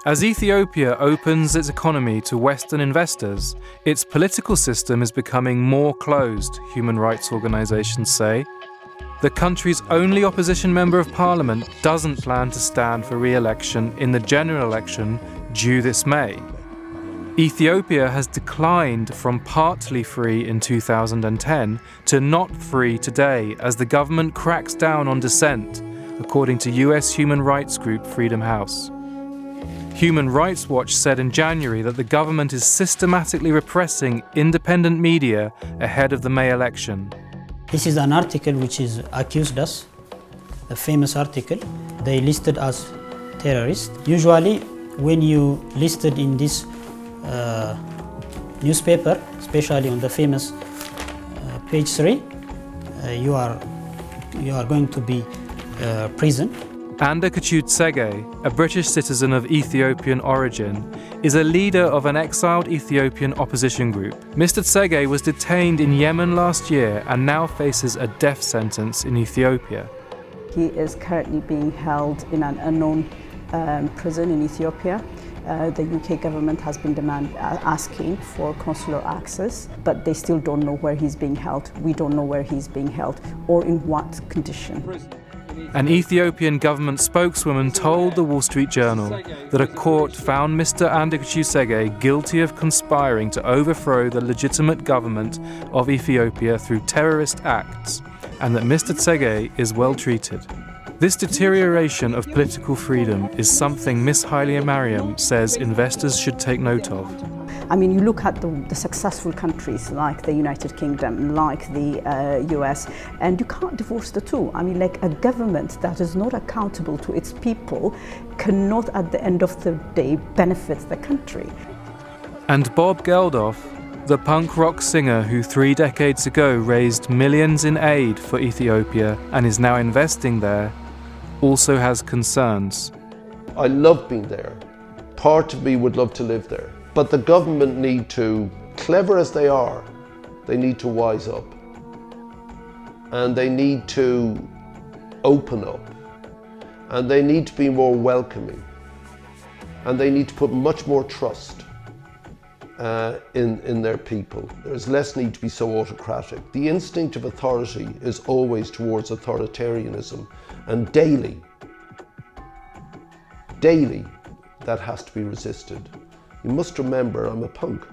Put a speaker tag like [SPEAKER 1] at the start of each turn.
[SPEAKER 1] As Ethiopia opens its economy to Western investors, its political system is becoming more closed, human rights organizations say. The country's only opposition member of parliament doesn't plan to stand for re-election in the general election due this May. Ethiopia has declined from partly free in 2010 to not free today as the government cracks down on dissent, according to US human rights group Freedom House. Human Rights Watch said in January that the government is systematically repressing independent media ahead of the May election.
[SPEAKER 2] This is an article which is accused us, a famous article. They listed us terrorists. Usually when you listed in this newspaper, especially on the famous page 3, you are going to be prison.
[SPEAKER 1] Anda Tsege, a British citizen of Ethiopian origin, is a leader of an exiled Ethiopian opposition group. Mr. Tsege was detained in Yemen last year and now faces a death sentence in Ethiopia.
[SPEAKER 3] He is currently being held in an unknown prison in Ethiopia. The UK government has been asking for consular access, but they still don't know where he's being held. We don't know where he's being held or in what condition.
[SPEAKER 1] An Ethiopian government spokeswoman told the Wall Street Journal that a court found Mr. Anda Tsege guilty of conspiring to overthrow the legitimate government of Ethiopia through terrorist acts, and that Mr. Tsege is well treated. This deterioration of political freedom is something Ms. Haile Mariam says investors should take note of.
[SPEAKER 3] I mean, you look at the successful countries like the United Kingdom, like the US, and you can't divorce the two. I mean, like a government that is not accountable to its people cannot at the end of the day benefit the country.
[SPEAKER 1] And Bob Geldof, the punk rock singer who 3 decades ago raised millions in aid for Ethiopia and is now investing there, also has concerns.
[SPEAKER 4] I love being there. Part of me would love to live there. But the government need to, clever as they are, they need to wise up. And they need to open up. And they need to be more welcoming. And they need to put much more trust in their people. There's less need to be so autocratic. The instinct of authority is always towards authoritarianism. And daily, that has to be resisted. You must remember, I'm a punk.